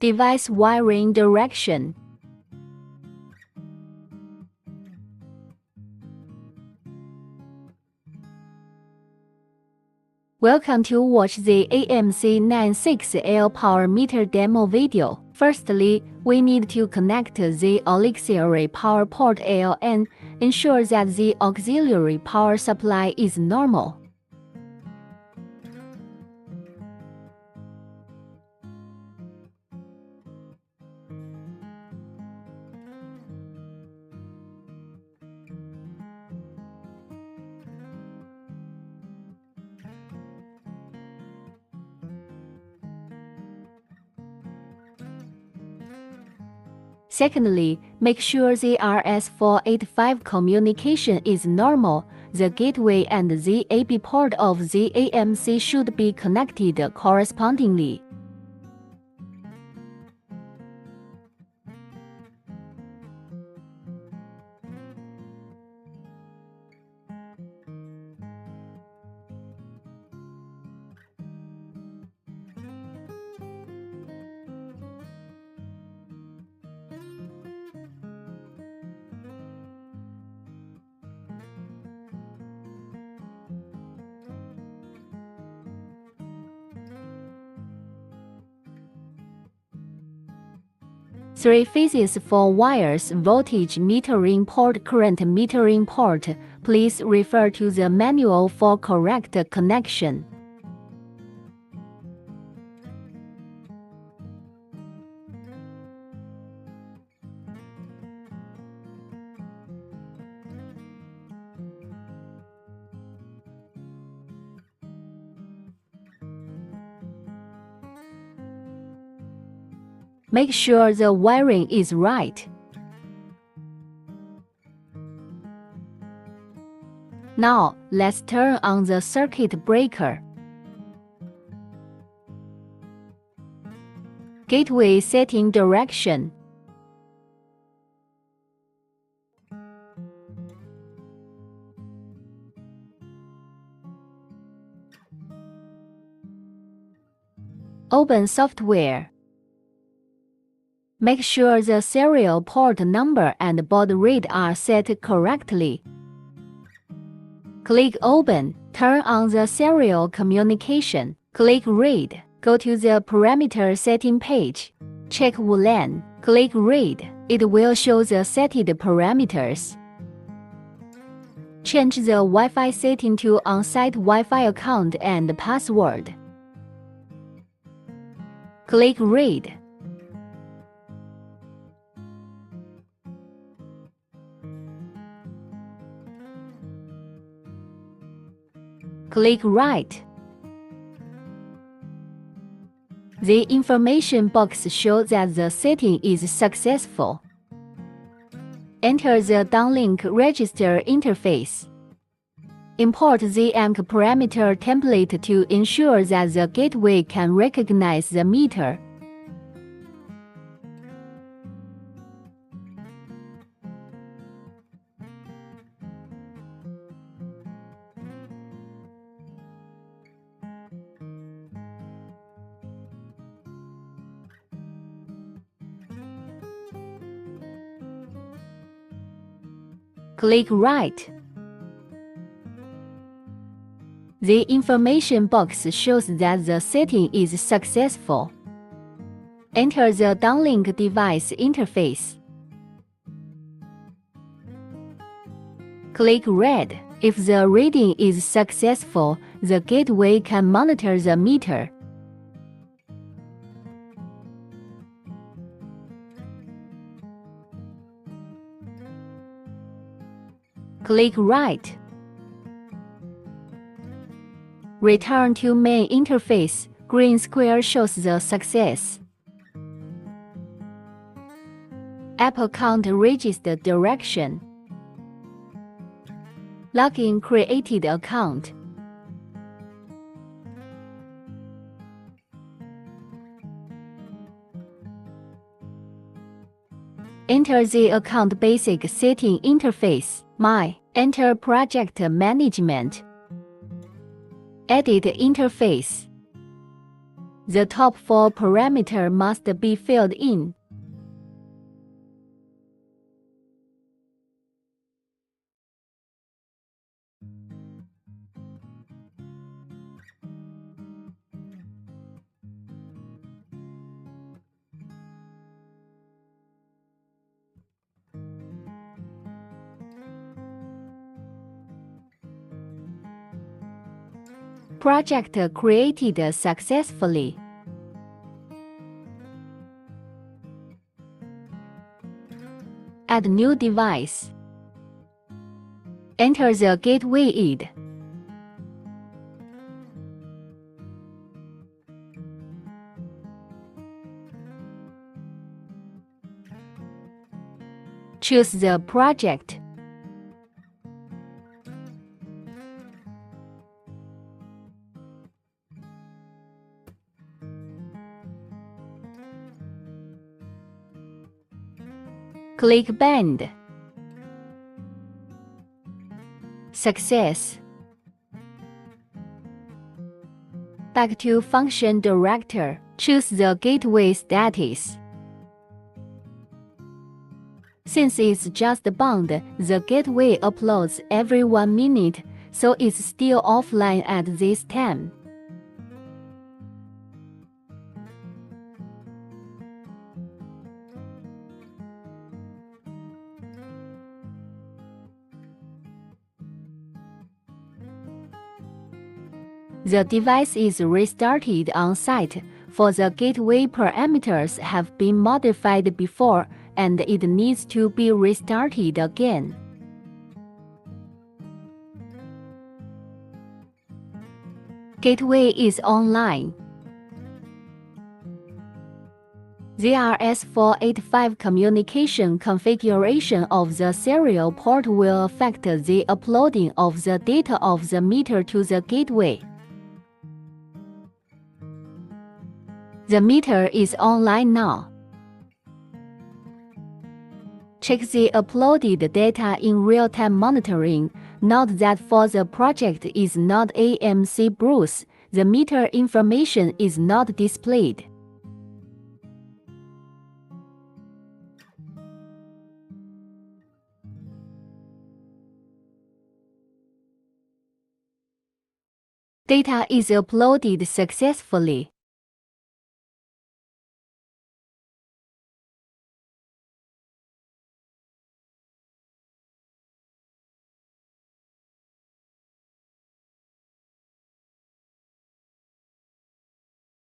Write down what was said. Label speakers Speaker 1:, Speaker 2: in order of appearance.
Speaker 1: Device wiring direction. Welcome to watch the AMC96L power meter demo video. Firstly, we need to connect the auxiliary power port L and ensure that the auxiliary power supply is normal. Secondly, make sure the RS485 communication is normal. The gateway and the AB port of the AMC should be connected correspondingly. Three phases for wires voltage metering port current metering port. Please refer to the manual for correct connection. Make sure the wiring is right. Now, let's turn on the circuit breaker. Gateway setting direction. Open software. Make sure the serial port number and baud rate are set correctly. Click Open. Turn on the serial communication. Click Read. Go to the parameter setting page. Check VLAN. Click Read. It will show the setted parameters. Change the Wi-Fi setting to on-site Wi-Fi account and password. Click Read. Click Write. The information box shows that the setting is successful. Enter the downlink register interface. Import the AMC parameter template to ensure that the gateway can recognize the meter. Click Write. The information box shows that the setting is successful. Enter the downlink device interface. Click Read. If the reading is successful, the gateway can monitor the meter. Click Write. Return to main interface. Green square shows the success. App account register direction. Login created account. Enter the account basic setting interface. Enter project management. Edit interface. The top 4 parameters must be filled in. Project created successfully. Add new device. Enter the gateway ID. Choose the project. Click Band. Success. Back to Function Director. Choose the gateway status. Since it's just bound, the gateway uploads every 1 minute, so it's still offline at this time. The device is restarted on site, for the gateway parameters have been modified before, and it needs to be restarted again. Gateway is online. The RS485 communication configuration of the serial port will affect the uploading of the data of the meter to the gateway. The meter is online now. Check the uploaded data in real-time monitoring. Note that for the project is not AMC Bruce, the meter information is not displayed. Data is uploaded successfully.